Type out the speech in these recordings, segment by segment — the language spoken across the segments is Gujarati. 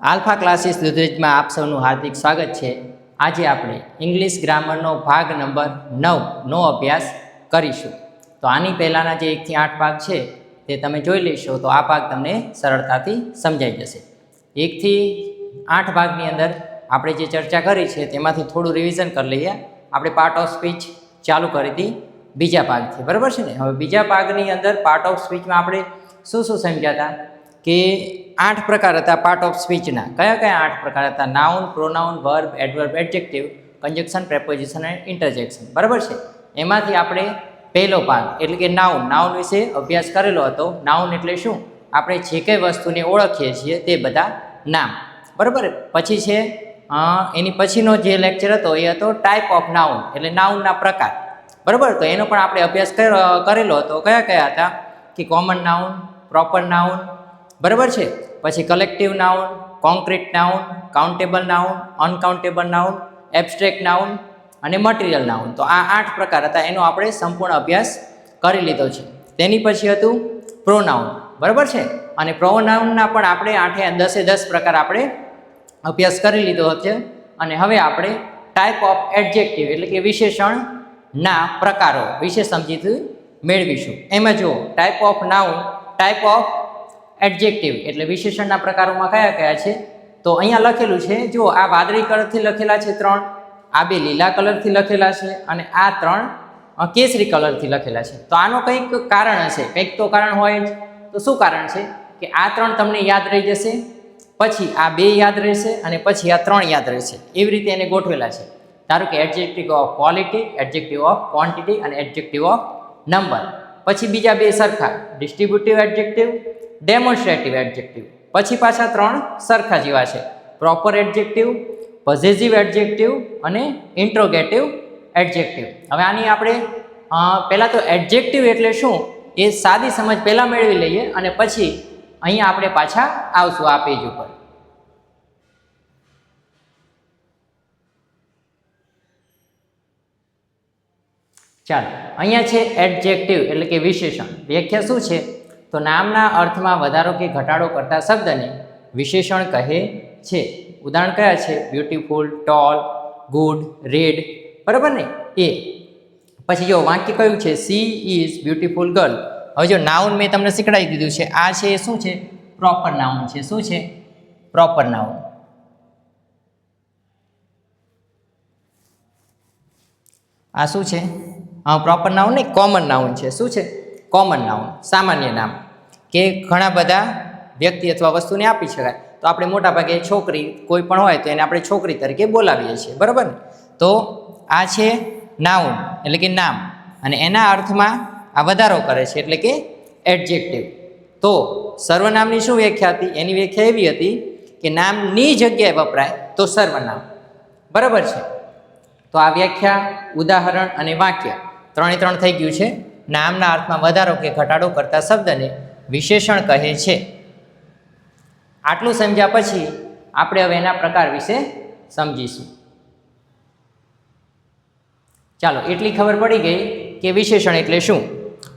આલ્ફા ક્લાસીસ દુધરેજમાં આપ સૌનું હાર્દિક સ્વાગત છે। આજે આપણે ઇંગ્લિશ ગ્રામરનો ભાગ નંબર 9નો અભ્યાસ કરીશું। તો આની પહેલાંના જે 1 થી 8 ભાગ છે તે તમે જોઈ લેશો તો આ ભાગ તમને સરળતાથી સમજાઈ જશે। 1 થી 8 ભાગની અંદર આપણે જે ચર્ચા કરી છે તેમાંથી થોડું રિવિઝન કરી લઈએ। આપણે પાર્ટ ઓફ સ્પીચ ચાલુ કરી હતી બીજા ભાગથી, બરાબર છે ને। હવે બીજા ભાગની અંદર પાર્ટ ઓફ સ્પીચમાં આપણે શું સમજ્યા હતા કે 8 પ્રકાર હતા પાર્ટ ઓફ સ્પીચના। કયા કયા 8 પ્રકાર હતા? Noun, pronoun, verb, adverb, adjective, conjunction, preposition અને ઇન્ટરજેક્શન, બરાબર છે। એમાંથી આપણે પહેલો ભાગ એટલે કે નાઉન વિશે અભ્યાસ કરેલો હતો। નાઉન એટલે શું? આપણે જે કંઈ વસ્તુને ઓળખીએ છીએ તે બધા નામ, બરાબર। પછી છે એની પછીનો જે લેક્ચર હતો એ હતો ટાઈપ ઓફ નાઉન એટલે નાઉનના પ્રકાર, બરાબર। તો એનો પણ આપણે અભ્યાસ કરેલો હતો। કયા કયા હતા કે કોમન નાઉન, પ્રોપર નાઉન, બરાબર છે। પછી collective noun, concrete noun, countable noun, uncountable noun, abstract noun અને મટીરિયલ નાઉન। તો આ 8 પ્રકાર હતા, એનો આપણે સંપૂર્ણ અભ્યાસ કરી લીધો છે। તેની પછી હતું પ્રોનાઉન, બરાબર છે। અને પ્રોનાઉનના પણ આપણે 10 પ્રકાર આપણે અભ્યાસ કરી લીધો છે। અને હવે આપણે ટાઈપ ઓફ એડજેક્ટિવ એટલે કે વિશેષણના પ્રકારો વિશે સમજીથી મેળવીશું। એમાં જુઓ, type of noun, type of adjective એટલે વિશેષણના પ્રકારોમાં કયા કયા છે તો અહીંયા લખેલું છે, જો આ વાદળી કલરથી લખેલા છે 3, આ 2 લીલા કલરથી લખેલા છે અને આ 3 કેસરી કલરથી લખેલા છે। તો આનો કંઈક કારણ હશે, કંઈક તો કારણ હોય જ। તો શું કારણ છે કે આ 3 તમને યાદ રહી જશે, પછી આ 2 યાદ રહેશે અને પછી આ 3 યાદ રહેશે, એવી રીતે એને ગોઠવેલા છે। ધારો કે adjective of quality, adjective of quantity અને એડજેક્ટિવ ઓફ નંબર। પછી બીજા 2 સરખા, ડિસ્ટ્રીબ્યુટિવ એડજેક્ટિવ, ડેમોન્સ્ટ્રેટિવ એડજેક્ટિવ। પછી પાછા 3 સરખા જેવા છે, પ્રોપર એડજેક્ટિવ, પોઝેસિવ એડજેક્ટિવ અને ઇન્ટ્રોગેટિવ એડજેક્ટિવ। હવે આની આપણે પહેલાં તો એડજેક્ટિવ એટલે શું એ સાદી સમજ પહેલાં મેળવી લઈએ અને પછી અહીંયા આપણે પાછા આવશું આ પેજ ઉપર। ચાલો, અહીંયા છે એડજેક્ટિવ એટલે કે વિશેષણ। વ્યાખ્યા શું છે તો નામના અર્થમાં વધારો કે ઘટાડો કરતા શબ્દને વિશેષણ કહે છે। ઉદાહરણ કયા છે? બ્યુટીફુલ, ટોલ, ગુડ, રેડ, બરાબર ને એ। પછી જો વાક્ય કયું છે? She is beautiful girl. હવે જો નાઉન મેં તમને શીખડાવી દીધું છે, આ છે એ શું છે? પ્રોપર નાઉન છે। શું છે? Proper noun. આ શું છે? પ્રોપર નાઉન નહીં, કોમન નાઉન છે। શું છે? કોમન નાઉન, સામાન્ય નામ કે ઘણા બધા વ્યક્તિ અથવા વસ્તુને આપી શકાય। તો આપણે મોટા ભાગે છોકરી કોઈ પણ હોય તો એને આપણે છોકરી તરીકે બોલાવીએ છીએ, બરાબર ને। તો આ છે નાઉન એટલે કે નામ, અને એના અર્થમાં આ વધારો કરે છે એટલે કે એડજેક્ટિવ। તો સર્વનામની શું વ્યાખ્યા હતી? એની વ્યાખ્યા એવી હતી કે નામની જગ્યાએ વપરાય તો સર્વનામ, બરાબર છે। તો આ વ્યાખ્યા, ઉદાહરણ અને વાક્ય 3 થઈ ગયું છે। નામના અર્થમાં વધારો કે ઘટાડો કરતા શબ્દને વિશેષણ કહે છે। આટલું સમજ્યા પછી આપણે હવે એના પ્રકાર વિશે સમજીશું। ચાલો, એટલી ખબર પડી ગઈ કે વિશેષણ એટલે શું।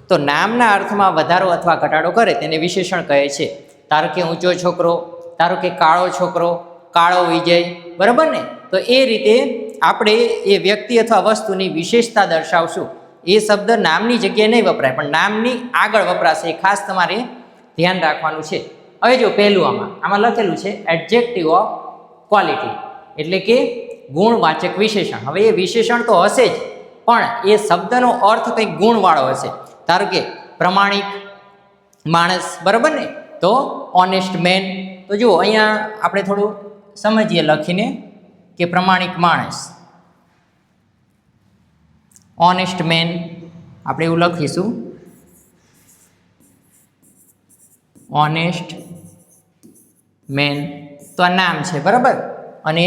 તો નામના અર્થમાં વધારો અથવા ઘટાડો કરે તેને વિશેષણ કહે છે। ધારો કે ઊંચો છોકરો, ધારો કે કાળો છોકરો, કાળો વિજય, બરાબર ને। તો એ રીતે આપણે એ વ્યક્તિ અથવા વસ્તુની વિશેષતા દર્શાવશું। એ શબ્દ નામની જગ્યાએ નહીં વપરાય પણ નામની આગળ વપરાશે, એ ખાસ તમારે ધ્યાન રાખવાનું છે। હવે જો પહેલું આમાં લખેલું છે એડજેક્ટિવ ઓફ ક્વોલિટી એટલે કે ગુણવાચક વિશેષણ। હવે એ વિશેષણ તો હશે જ પણ એ શબ્દનો અર્થ કંઈક ગુણવાળો હશે। ધારો કે પ્રમાણિક માણસ, બરાબર ને, તો ઓનેસ્ટ મેન। તો જુઓ અહીંયા આપણે થોડું સમજીએ લખીને કે પ્રમાણિક માણસ, ઓનેસ્ટ મેન, આપણે એવું લખીશું ઓનેસ્ટ મેન। તો આ નામ છે, બરાબર, અને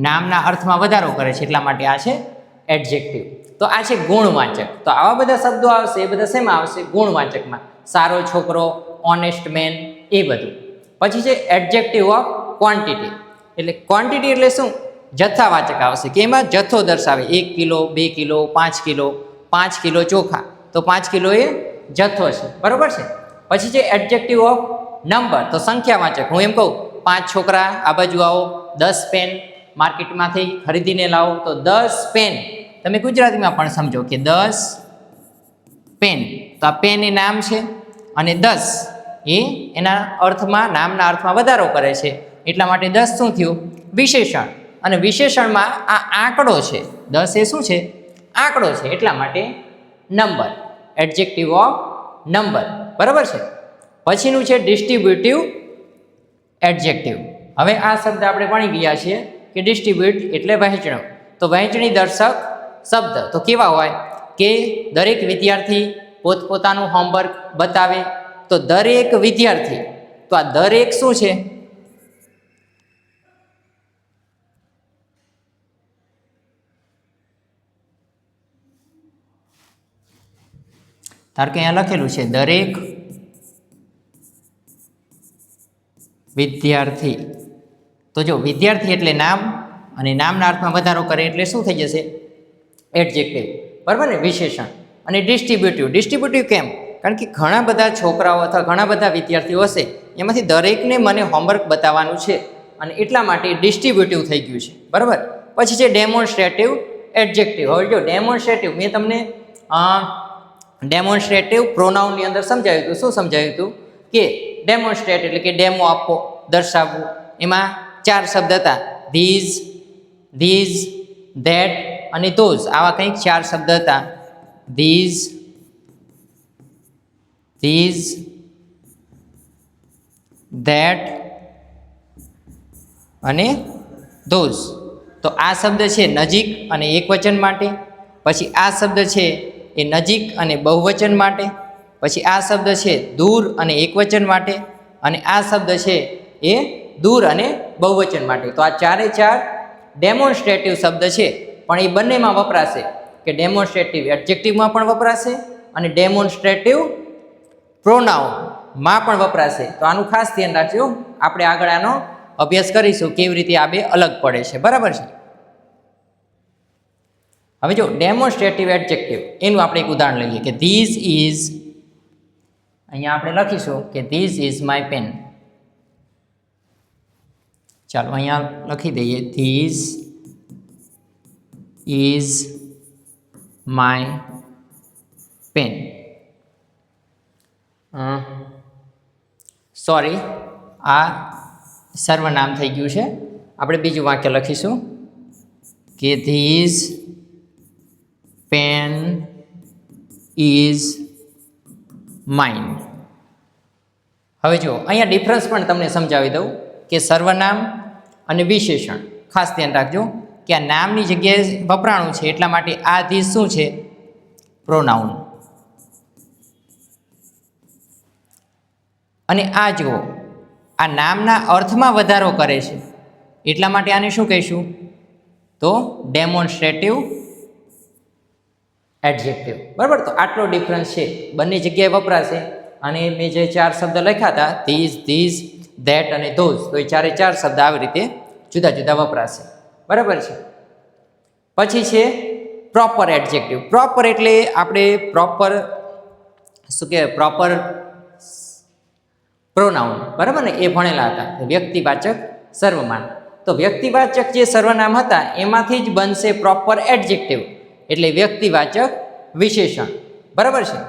નામના અર્થમાં વધારો કરે છે એટલા માટે આ છે એડજેક્ટિવ। તો આ છે ગુણવાચક। તો આવા બધા શબ્દો આવશે, એ બધા શેમાં આવશે? ગુણવાચકમાં। સારો છોકરો, ઓનેસ્ટ મેન, એ બધું। પછી છે એડજેક્ટિવ ઓફ ક્વોન્ટિટી એટલે ક્વોન્ટિટી એટલે શું? જથ્થાવાચક આવશે કે એમાં જથ્થો દર્શાવે, 1 કિલો, 2 કિલો, 5 કિલો, 5 કિલો ચોખા, તો 5 કિલો એ જથ્થો છે, બરાબર છે। પછી છે એડજેક્ટિવ ઓફ નંબર, તો સંખ્યાવાચક। હું એમ કહું 5 છોકરા આ બાજુ આવો, 10 પેન માર્કેટમાંથી ખરીદીને લાવો, તો 10 પેન તમે ગુજરાતીમાં પણ સમજો કે 10 પેન, તો આ પેન એ નામ છે અને 10 એ એના અર્થમાં, નામના અર્થમાં વધારો કરે છે, એટલા માટે 10 શું થયું? વિશેષણ. અને વિશેષણમાં આ આંકડો છે, 10 એ શું છે? આંકડો છે, એટલા માટે નંબર, એડજેક્ટિવ ઓફ નંબર, બરાબર છે. પછીનું છે ડિસ્ટ્રીબ્યુટિવ એડજેક્ટિવ. હવે આ શબ્દ આપણે ભણી ગયા છીએ કે ડિસ્ટ્રીબ્યુટ એટલે વહેંચણું. તો વહેંચણી દર્શક શબ્દ તો કેવા હોય કે દરેક વિદ્યાર્થી પોતપોતાનું હોમવર્ક બતાવે, તો દરેક વિદ્યાર્થી, તો આ દરેક શું છે? ધારો કે અહીંયા લખેલું છે દરેક વિદ્યાર્થી, તો જો વિદ્યાર્થી એટલે નામ, અને નામના અર્થમાં વધારો કરે એટલે શું થઈ જશે? એડજેક્ટિવ, બરાબર ને, વિશેષણ. અને ડિસ્ટ્રીબ્યુટિવ કેમ? કારણ કે ઘણા બધા છોકરાઓ અથવા ઘણા બધા વિદ્યાર્થીઓ હશે, એમાંથી દરેકને મને હોમવર્ક બતાવવાનું છે, અને એટલા માટે ડિસ્ટ્રીબ્યુટિવ થઈ ગયું છે, બરાબર. પછી છે ડેમોન્સ્ટ્રેટિવ એડજેક્ટિવ. હવે જો ડેમોન્સ્ટ્રેટિવ મેં તમને ડેમોન્સ્ટ્રેટિવ પ્રોનાઉનની અંદર સમજાવ્યું હતું. શું સમજાવ્યું હતું? કે ડેમોન્સ્ટ્રેટ એટલે કે ડેમો આપવો, દર્શાવવું. એમાં 4 શબ્દ હતા, ધીઝ, ધેટ અને ધોઝ. આવા કંઈક 4 શબ્દ હતા, ધીઝ, ધેટ અને ધોઝ. તો આ શબ્દ છે નજીક અને એકવચન માટે. પછી આ શબ્દ છે એ નજીક અને બહુવચન માટે. પછી આ શબ્દ છે દૂર અને એકવચન માટે. અને આ શબ્દ છે એ દૂર અને બહુવચન માટે. તો આ 4 ડેમોન્સ્ટ્રેટિવ શબ્દ છે, પણ એ બંનેમાં વપરાશે, કે ડેમોન્સ્ટ્રેટિવ એડજેક્ટિવમાં પણ વપરાશે અને ડેમોન્સ્ટ્રેટિવ પ્રોનાઉનમાં પણ વપરાશે. તો આનું ખાસ ધ્યાન રાખજો, આપણે આગળ આનો અભ્યાસ કરીશું કેવી રીતે આ બે અલગ પડે છે, બરાબર છે. હવે જો ડેમોન્સ્ટ્રેટિવ એડજેક્ટિવ, એનું આપણે એક ઉદાહરણ લઈએ કે ધીઝ ઇઝ, અહીંયા આપણે લખીશું કે ધીઝ ઇઝ માય પેન. ચાલો અહીંયા લખી દઈએ, this is my pen. Sorry, આ સર્વનામ થઈ ગયું છે. આપણે બીજું વાક્ય લખીશું કે ધીઝ પેન ઇઝ માઇન. હવે જો અહીંયા ડિફરન્સ પણ તમને સમજાવી દઉં કે સર્વનામ અને વિશેષણ. ખાસ ધ્યાન રાખજો કે આ નામની જગ્યાએ વપરાણું છે, એટલા માટે આ ધીઝ શું છે? પ્રોનાઉન. અને આ જુઓ, આ નામના અર્થમાં વધારો કરે છે, એટલા માટે આને શું કહીશું? તો ડેમોન્સ્ટ્રેટિવ એડજેક્ટિવ, બરાબર. તો આટલો ડિફરન્સ છે, બંને જગ્યાએ વપરાશે. અને મેં જે 4 શબ્દ લખ્યા હતા, ધીઝ, ધેટ અને ધોઝ, તો એ 4 શબ્દ આવી રીતે જુદા જુદા વપરાશે, બરાબર છે. પછી છે પ્રોપર એડજેક્ટિવ. પ્રોપર એટલે આપણે પ્રોપર શું કહેવાય? પ્રોપર પ્રોનાઉન, બરાબર ને, એ ભણેલા હતા. વ્યક્તિવાચક સર્વનામ. તો વ્યક્તિવાચક જે સર્વનામ હતા એમાંથી જ બનશે પ્રોપર એડજેક્ટિવ, એટલે વ્યક્તિવાચક વિશેષણ, બરાબર છે.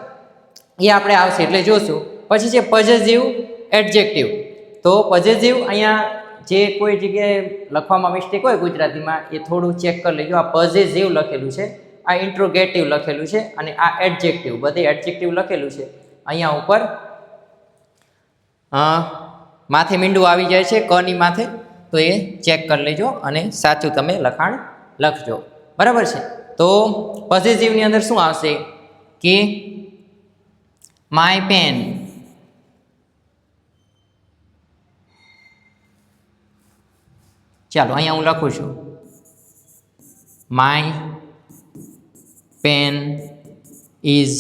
એ આપણે આવશે એટલે જોશું. પછી છે પોઝેસિવ એડજેક્ટિવ. તો પોઝેસિવ અહીંયા જે કોઈ જગ્યાએ લખવામાં મિસ્ટેક હોય ગુજરાતીમાં, એ થોડું ચેક કરી લેજો. આ પોઝેસિવ લખેલું છે, આ ઇન્ટ્રોગેટિવ લખેલું છે, અને આ એડજેક્ટિવ, બધે એડજેક્ટિવ લખેલું છે. અહીંયા ઉપર માથે મીંડું આવી જાય છે, કની માથે, તો એ ચેક કરી લેજો અને સાચું તમે લખાણ લખજો, બરાબર છે. તો પોઝેસિવની અંદર શું આવશે કે માય પેન, ચાલો અહીંયા હું લખું છું, માય પેન ઇઝ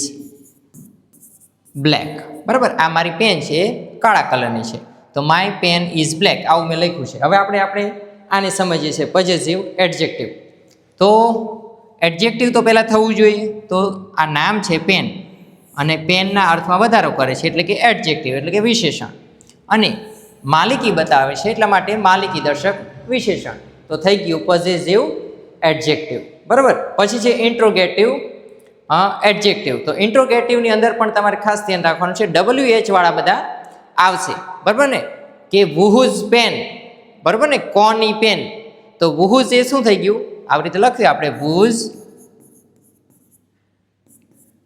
બ્લેક, બરાબર. આ મારી પેન છે, કાળા કલરની છે, તો માય પેન ઇઝ બ્લેક, આવું મેં લખ્યું છે. હવે આપણે આને સમજીએ છીએ પોઝેસિવ એડજેક્ટિવ. તો એડજેક્ટિવ તો પહેલાં થવું જોઈએ. તો આ નામ છે પેન, અને પેનના અર્થમાં વધારો કરે છે, એટલે કે એડજેક્ટિવ એટલે કે વિશેષણ. અને માલિકી બતાવે છે એટલા માટે માલિકી દર્શક વિશેષણ. તો થઈ ગયું પોઝેસિવ એડજેક્ટિવ. બરાબર. પછી છે ઇન્ટ્રોગેટિવ એડજેક્ટિવ. તો ઇન્ટ્રોગેટિવની અંદર પણ તમારે ખાસ ધ્યાન રાખવાનું છે, WH વાળા બધા આવશે. બરાબર ને, કે વુહુઝ પેન, બરાબર ને, કોની પેન. તો વુહુઝ એ શું થઈ ગયું, આવી રીતે લખ્યું આપણે, વુઝ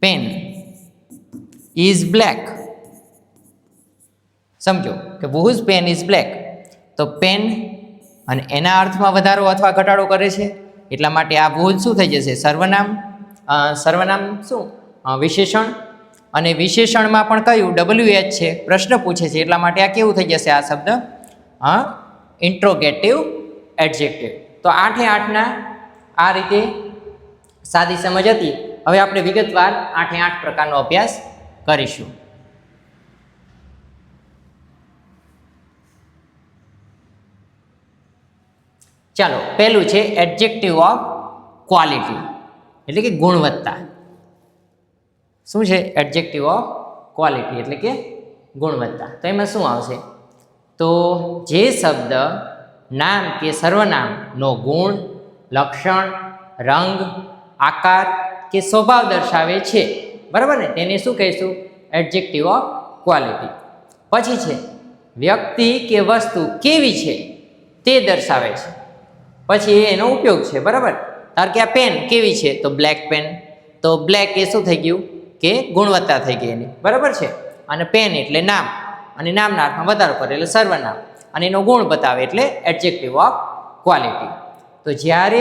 પેન ઇઝ બ્લેક. સમજો કે વુહુઝ પેન ઇઝ બ્લેક. તો પેન અને એના અર્થમાં વધારો અથવા ઘટાડો કરે છે એટલા માટે આ વુહુઝ શું થઈ જશે, સર્વનામ. સર્વનામ શું, વિશેષણ. અને વિશેષણમાં પણ કયું, WH છે, પ્રશ્ન પૂછે છે એટલા માટે આ કેવું થઈ જશે, આ શબ્દ ઇન્ટ્રોગેટિવ એડજેક્ટિવ. તો 8 આ રીતે સાદી સમજ હતી. હવે આપણે વિગતવાર 8 પ્રકારનો અભ્યાસ કરીશું. ચાલો, પહેલું છે એડજેક્ટિવ ઓફ ક્વોલિટી, એટલે કે ગુણવત્તા. શું છે એડજેક્ટિવ ઓફ ક્વોલિટી, એટલે કે ગુણવત્તા. તો એમાં શું આવશે, તો જે શબ્દ નામ કે સર્વનામનો ગુણ, લક્ષણ, રંગ, આકાર કે સ્વભાવ દર્શાવે છે, બરાબર ને, તેને શું કહીશું, એડજેક્ટિવ ઓફ ક્વોલિટી. પછી છે વ્યક્તિ કે વસ્તુ કેવી છે તે દર્શાવે છે. પછી એનો ઉપયોગ છે, બરાબર. ધારો કે આ પેન કેવી છે, તો બ્લેક પેન. તો બ્લેક એ શું થઈ ગયું, કે ગુણવત્તા થઈ ગઈ એની, બરાબર છે. અને પેન એટલે નામ, અને નામના અર્થમાં વધારો કરે એટલે સર્વનામ, અને એનો ગુણ બતાવે એટલે એડજેક્ટિવ ઓફ ક્વોલિટી. તો જ્યારે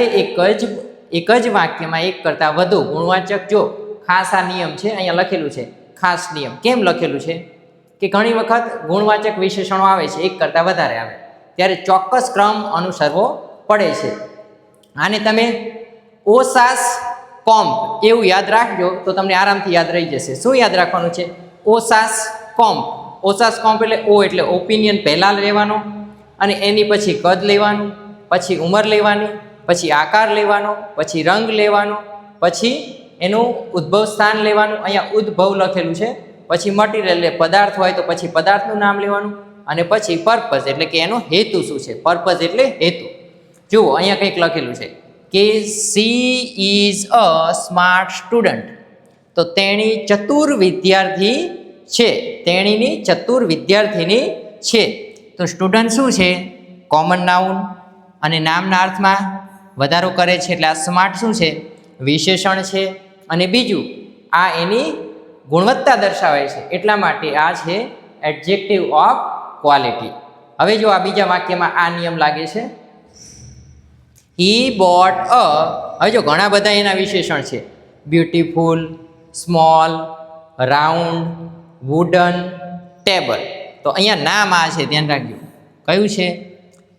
એક જ વાક્યમાં એક કરતાં વધુ ગુણવાચક, જો ખાસ આ નિયમ છે, અહીંયા લખેલું છે ખાસ નિયમ. કેમ લખેલું છે, કે ઘણી વખત ગુણવાચક વિશેષણો આવે છે એક કરતાં વધારે આવે, ત્યારે ચોક્કસ ક્રમ અનુસરવો પડે છે. આને તમે ઓસાસ કોમ્પ એવું યાદ રાખજો તો તમને આરામથી યાદ રહી જશે. શું યાદ રાખવાનું છે, ઓસાસ કોમ્પ. ઓસાસ કોમ્પ એટલે ઓ એટલે ઓપિનિયન પહેલાં લેવાનો, અને એની પછી કદ લેવાનું, પછી ઉંમર લેવાની, પછી આકાર લેવાનો, પછી રંગ લેવાનો, પછી એનું ઉદ્ભવ સ્થાન લેવાનું, અહીંયા ઉદ્ભવ લખેલું છે. પછી મટીરિયલ એટલે પદાર્થ હોય તો પછી પદાર્થનું નામ લેવાનું, અને પછી પર્પઝ એટલે કે એનો હેતુ શું છે. પર્પઝ એટલે હેતુ. જુઓ અહીંયા કંઈક લખેલું છે કે she is a smart student. તો તેણી ચતુર વિદ્યાર્થી છે, તેણીની ચતુર વિદ્યાર્થીની છે. તો સ્ટુડન્ટ શું છે, કોમન નાઉન, અને નામના અર્થમાં વધારો કરે છે એટલે આ સ્માર્ટ શું છે, વિશેષણ છે. અને બીજું આ એની ગુણવત્તા દર્શાવે છે એટલા માટે આ છે એડજેક્ટિવ ઓફ ક્વોલિટી. હવે જો આ બીજા વાક્યમાં આ નિયમ લાગે છે, હી બોટ અ. હવે જો ઘણા બધા એના વિશેષણ છે, beautiful, small, round, wooden, table. તો અહીંયા નામ આ છે, ધ્યાન રાખજો કયું છે,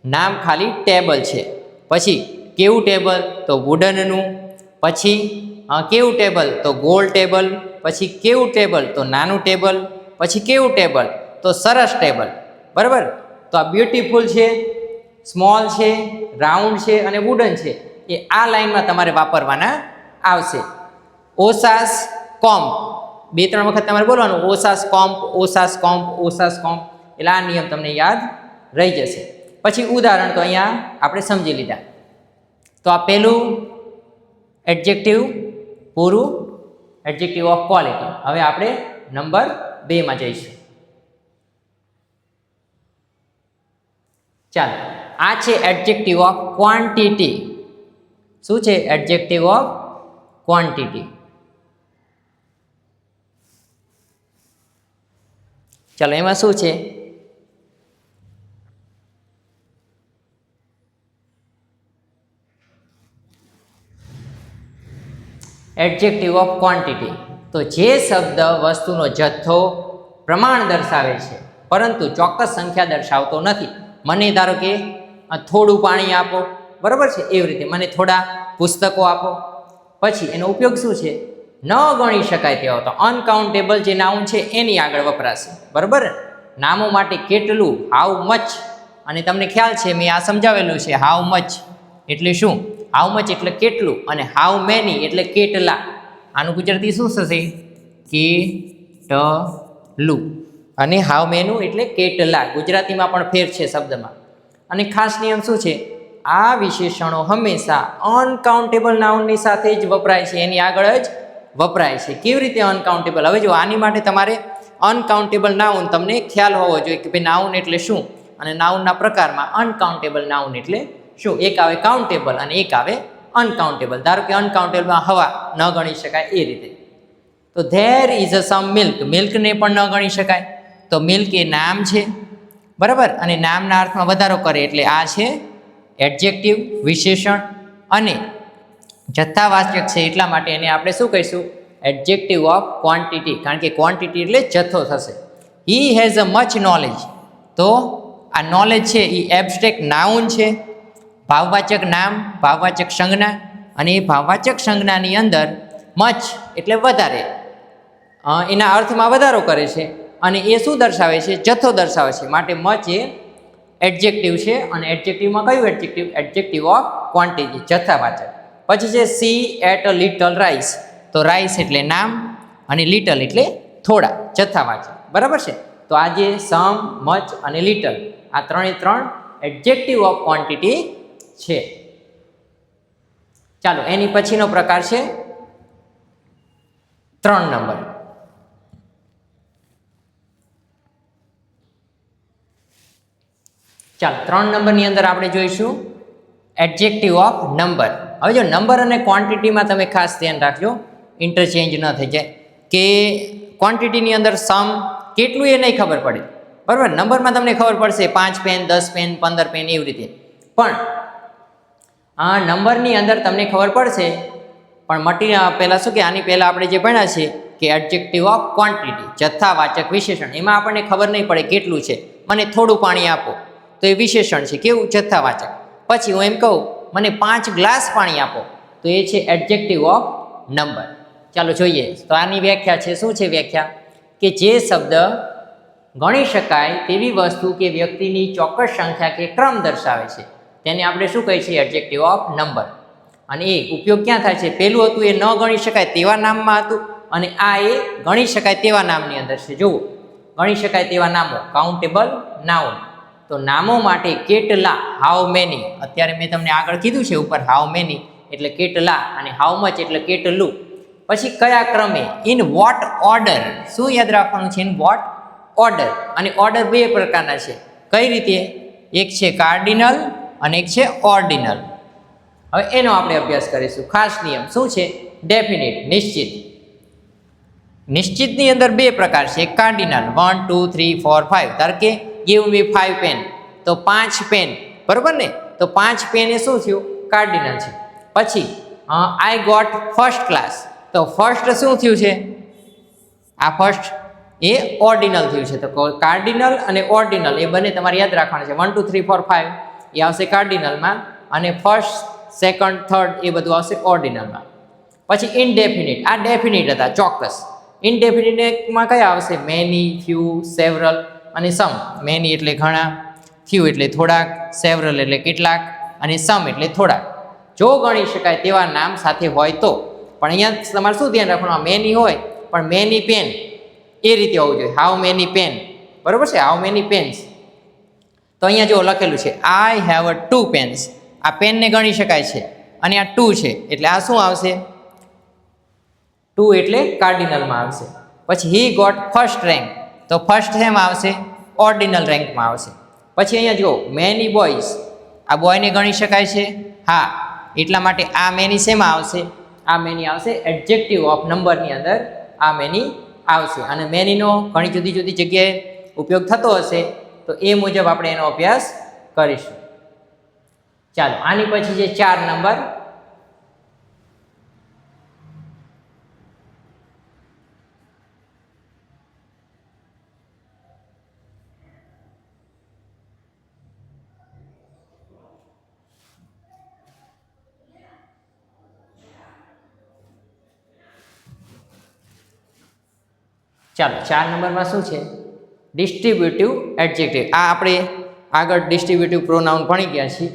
નામ ખાલી ટેબલ છે. પછી કેવું ટેબલ, તો વુડનનું. પછી કેવું ટેબલ, તો ગોળ ટેબલ. પછી કેવું ટેબલ, તો નાનું ટેબલ. પછી કેવું ટેબલ, તો સરસ ટેબલ. બરાબર. તો આ બ્યુટીફુલ છે, સ્મોલ છે, રાઉન્ડ છે, અને વુડન છે, એ આ લાઈનમાં તમારે વાપરવાના આવશે. ઓસાસ કોમ્પ 2-3 વખત તમારે બોલવાનું, ઓસાસ કોમ્પ, ઓસાસ કોમ્પ, ઓસાસ કોમ્પ, એટલે આ નિયમ તમને યાદ રહી જશે. પછી ઉદાહરણ તો અહીંયા આપણે સમજી લીધા. તો આ પહેલું એડજેક્ટિવ પૂરું, એડજેક્ટિવ ઓફ ક્વોલિટી. હવે આપણે નંબર 2 જઈશું. ચાલો, આ છે એડજેક્ટિવ ઓફ ક્વોન્ટિટી. શું છે એડજેક્ટિવ ઓફ ક્વોન્ટિટી? ચાલો, એમાં શું છે, એડજેક્ટિવ ઓફ ક્વોન્ટિટી. તો જે શબ્દ વસ્તુનો જથ્થો, પ્રમાણ દર્શાવે છે પરંતુ ચોક્કસ સંખ્યા દર્શાવતો નથી. મને ધારો કે થોડું પાણી આપો, બરાબર છે, એવી રીતે મને થોડા પુસ્તકો આપો. પછી એનો ઉપયોગ શું છે, ન ગણી શકાય તેવો. તો અનકાઉન્ટેબલ જે નાઉન છે એની આગળ વપરાશે, બરાબર. નામો માટે કેટલું, હાઉ મચ, અને તમને ખ્યાલ છે મેં આ સમજાવેલું છે, હાઉ મચ એટલે શું, હાઉ મચ એટલે કેટલું, અને હાઉ મેની એટલે કેટલા. આનું ગુજરાતી શું થશે, કેટલું. અને હાઉ મેનું એટલે કેટલા. ગુજરાતીમાં પણ ફેર છે શબ્દમાં. અને ખાસ નિયમ શું છે, આ વિશેષણો હંમેશા અનકાઉન્ટેબલ નાઉનની સાથે જ વપરાય છે, એની આગળ જ વપરાય છે. કેવી રીતે અનકાઉન્ટેબલ? હવે જો આની માટે તમારે અનકાઉન્ટેબલ નાઉન તમને ખ્યાલ હોવો જોઈએ કે ભાઈ નાઉન એટલે શું, અને નાઉનના પ્રકારમાં અનકાઉન્ટેબલ નાઉન એટલે શું. એક આવે કાઉન્ટેબલ અને એક આવે અનકાઉન્ટેબલ. ધારો કે અનકાઉન્ટેબલમાં હવા ન ગણી શકાય એ રીતે. તો there is a some milk, મિલ્કને પણ ન ગણી શકાય. તો મિલ્ક એ નામ છે, બરાબર, અને નામના અર્થમાં વધારો કરે એટલે આ છે એડજેક્ટિવ, વિશેષણ. અને જથ્થાવાચક છે એટલા માટે એને આપણે શું કહીશું, એડજેક્ટિવ ઓફ ક્વોન્ટિટી, કારણ કે ક્વોન્ટિટી એટલે જથ્થો થશે. He has a much knowledge, તો આ નોલેજ છે એ એબ્સ્ટ્રેક્ટ નાઉન છે, ભાવવાચક નામ, ભાવવાચક સંજ્ઞા. અને એ ભાવવાચક સંજ્ઞાની અંદર મચ એટલે વધારે, એના અર્થમાં વધારો કરે છે. અને એ શું દર્શાવે છે, જથ્થો દર્શાવે છે. માટે મચ એ એડજેક્ટિવ છે. અને એડજેક્ટિવમાં કયું એડજેક્ટિવ? એડજેક્ટિવ ઓફ ક્વોન્ટિટી, જથ્થાવાચક. પછી છે she ate a little rice, તો રાઈસ એટલે નામ અને લિટલ એટલે થોડા, જથ્થાવાચક. બરાબર છે. તો આ જે સમ, મચ અને લિટલ, આ ત્રણે ત્રણ એડજેક્ટિવ ઓફ ક્વોન્ટિટી છે. ચાલો એની પછીનો પ્રકાર છે 3 નંબર. ચાલો 3 નંબરની અંદર આપણે જોઈશું એડજેક્ટિવ ઓફ નંબર. હવે જો નંબર અને ક્વોન્ટિટીમાં તમે ખાસ ધ્યાન રાખજો, ઇન્ટરચેન્જ ન થઈ જાય. કે ક્વોન્ટિટીની અંદર સમ કેટલું એ નહીં ખબર પડે, બરાબર. નંબરમાં તમને ખબર પડશે 5 પેન, 10 પેન, 15 પેન એવી રીતે. પણ આ નંબરની અંદર તમને ખબર પડશે, પણ પહેલાં શું કે આની પહેલાં આપણે જે ભણ્યા છે કે એડજેક્ટિવ ઓફ ક્વોન્ટિટી, જથ્થાવાચક વિશેષણ, એમાં આપણને ખબર નહીં પડે કેટલું છે. મને થોડું પાણી આપો, તો એ વિશેષણ છે, કેવું? જથ્થાવાચક. પછી હું એમ કહું મને 5 ગ્લાસ પાણી આપો, તો એ છે એડજેક્ટિવ ઓફ નંબર. ચાલો જોઈએ. તો આની વ્યાખ્યા છે, શું છે વ્યાખ્યા? કે જે શબ્દ ગણી શકાય તેવી વસ્તુ કે વ્યક્તિની ચોક્કસ સંખ્યા કે ક્રમ દર્શાવે છે તેને આપણે શું કહીએ છીએ? Adjective of number. અને એ ઉપયોગ ક્યાં થાય છે? પહેલું હતું એ ન ગણી શકાય તેવા નામમાં હતું, અને આ એ ગણી શકાય તેવા નામની અંદર છે. જુઓ, ગણી શકાય તેવા નામો, કાઉન્ટેબલ નાઉન. તો નામો માટે કેટલા, હાઉ મેની, અત્યારે મેં તમને આગળ કીધું છે ઉપર, હાઉ મેની એટલે કેટલા, અને હાઉ મચ એટલે કેટલું. પછી કયા ક્રમે, ઇન વોટ ઓર્ડર, શું યાદ રાખવાનું છે? In vote order. અને ઓર્ડર બે પ્રકારના છે. કઈ રીતે? એક છે કાર્ડિનલ અને એક છે ઓર્ડિનલ. હવે એનો આપણે અભ્યાસ કરીશું. ખાસ નિયમ શું છે? ડેફિનિટ, નિશ્ચિત. નિશ્ચિતની અંદર બે પ્રકાર છે. એક કાર્ડિનલ, 1 2 3 4 5. ધારો કે give me 5 પેન, તો 5 પેન, બરોબર ને? તો 5 પેન એ શું થયું? કાર્ડિનલ છે. પછી આઈ ગોટ ફર્સ્ટ ક્લાસ, તો ફર્સ્ટ શું થયું છે? આ ફર્સ્ટ એ ઓર્ડિનલ થયું છે. તો કાર્ડિનલ અને ઓર્ડિનલ એ બંને તમારે યાદ રાખવાના છે. 1 2 3 4 5 એ આવશે કાર્ડિનલમાં, અને ફર્સ્ટ, સેકન્ડ, થર્ડ એ બધું આવશે ઓર્ડિનલમાં. પછી ઇનડેફિનિટ, આ ડેફિનિટ હતા, ચોક્કસ. ઇનડેફિનિટમાં કયા આવશે? મેની, ફ્યુ, સેવરલ અને સમ. મેની એટલે ઘણા, ફ્યુ એટલે થોડાક, સેવરલ એટલે કેટલાક, અને સમ એટલે થોડાક. જો ગણી શકાય તેવા નામ સાથે હોય તો. પણ અહીંયા તમારે શું ધ્યાન રાખવાનું? મેની હોય પણ મેની પેન એ રીતે હોવું જોઈએ. હાઉ મેની પેન, બરોબર છે? How many pens. તો અહીંયા જો લખેલું છે આઈ હેવ અ 2 પેન્સ, આ પેનને ગણી શકાય છે, અને આ 2 છે એટલે આ શું આવશે? 2 એટલે કાર્ડિનલમાં આવશે. પછી હી ગોટ ફર્સ્ટ રેન્ક, તો ફર્સ્ટ શેમાં આવશે? ઓર્ડિનલ રેન્કમાં આવશે. પછી અહીંયા જુઓ મેની બોયઝ, આ બોયને ગણી શકાય છે, હા, એટલા માટે આ મેની શેમાં આવશે? આ મેની આવશે એડજેક્ટિવ ઓફ નંબરની અંદર આ મેની આવશે. અને મેનીનો ઘણી જુદી જુદી જગ્યાએ ઉપયોગ થતો હશે, તો એ મુજબ આપણે એનો અભ્યાસ કરીશું. ચાલો આની પછી જે 4 નંબર, ચાલો 4 નંબરમાં શું છે? ડિસ્ટ્રીબ્યુટિવ એડજેક્ટિવ. આ આપણે આગળ ડિસ્ટ્રીબ્યુટિવ પ્રોનાઉન ભણી ગયા છીએ,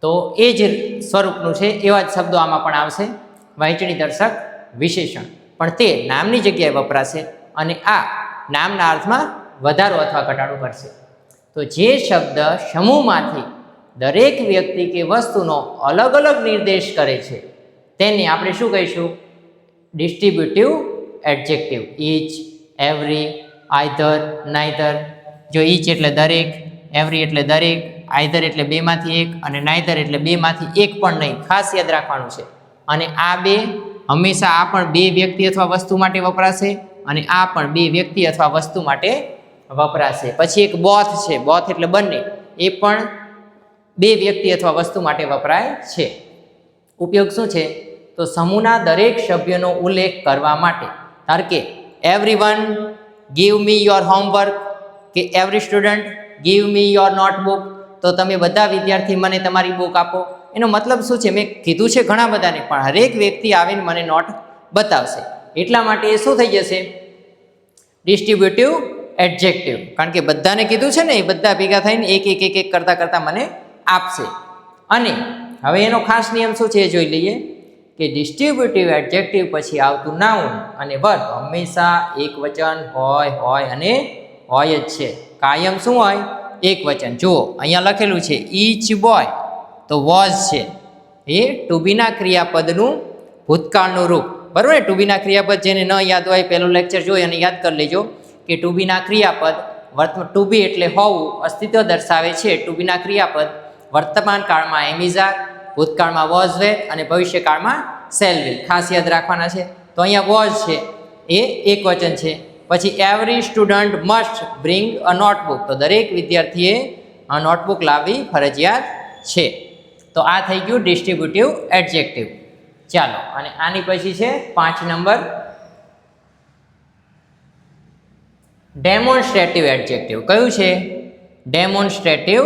તો એ જ સ્વરૂપનું છે. એવા જ શબ્દો આમાં પણ આવશે. વહેંચણી દર્શક વિશેષણ, પણ તે નામની જગ્યાએ વપરાશે, અને આ નામના અર્થમાં વધારો અથવા ઘટાડો કરશે. તો જે શબ્દ સમૂહમાંથી દરેક વ્યક્તિ કે વસ્તુનો અલગ અલગ નિર્દેશ કરે છે તેને આપણે શું કહીશું? Distributive adjective. Each, every, either, neither. જો ઈચ એટલે દરેક, એવરી એટલે દરેક, આઈધર એટલે બેમાંથી એક અને નાઈધર એટલે બેમાંથી એક પણ નહીં. ખાસ યાદ રાખવાનું છે. અને આ બે હંમેશા આ પણ બે વ્યક્તિ અથવા વસ્તુ માટે વપરાશે અને આ પણ બે વ્યક્તિ અથવા વસ્તુ માટે વપરાશે. પછી એક બોથ છે, બોથ એટલે બંને, એ પણ બે વ્યક્તિ અથવા વસ્તુ માટે વપરાય છે. ઉપયોગ શું છે? તો સમૂહના દરેક સભ્યનો ઉલ્લેખ કરવા માટે. ધારો કે everyone give me your homework, કે every student give me your notebook. તો તમે બધા વિદ્યાર્થી મને તમારી બુક આપો. એનો મતલબ શું છે? મેં કીધું છે ઘણા બધાને, પણ હરેક વ્યક્તિ આવીને મને નોટ બતાવશે. એટલા માટે એ શું થઈ જશે? ડિસ્ટ્રીબ્યુટિવ એડજેક્ટિવ. કારણ કે બધાને કીધું છે ને, એ બધા ભેગા થઈને એક એક એક એક કરતાં મને આપશે. અને હવે એનો ખાસ નિયમ શું છે એ જોઈ લઈએ કે ડિસ્ટ્રીબ્યુટિવ એડજેક્ટિવ પછી આવતું નાઉન અને વર્બ હંમેશા એક વચન હોય અને હોય જ છે. કાયમ શું હોય? એક વચન. જુઓ અહીંયા લખેલું છે ઈચ બોય, તો વોઝ છે એ ટુ બીના ક્રિયાપદનું ભૂતકાળનું રૂપ. બરાબર ને? ટુ બીના ક્રિયાપદ જેને ન યાદ હોય પહેલું લેક્ચર જોઈ અને યાદ કરી લેજો કે ટુ બીના ક્રિયાપદ ટુ બી એટલે હોવું, અસ્તિત્વ દર્શાવે છે. ટુ બીના ક્રિયાપદ વર્તમાન કાળમાં એમિઝા, ભૂતકાળમાં વોઝ વેર અને ભવિષ્યકાળમાં સેલ વિલ. ખાસ યાદ રાખવાના છે. તો અહીંયા વોઝ છે એ એક વચન છે. પછી every student must bring a notebook, તો દરેક વિદ્યાર્થીએ નોટબુક લાવવી ફરજિયાત છે. તો આ થઈ ગયું ડિસ્ટ્રીબ્યુટિવ એડજેક્ટિવ. ચાલો, અને આની પછી છે 5 નંબર ડેમોન્સ્ટ્રેટિવ એડજેક્ટિવ. કયું છે? ડેમોન્સ્ટ્રેટિવ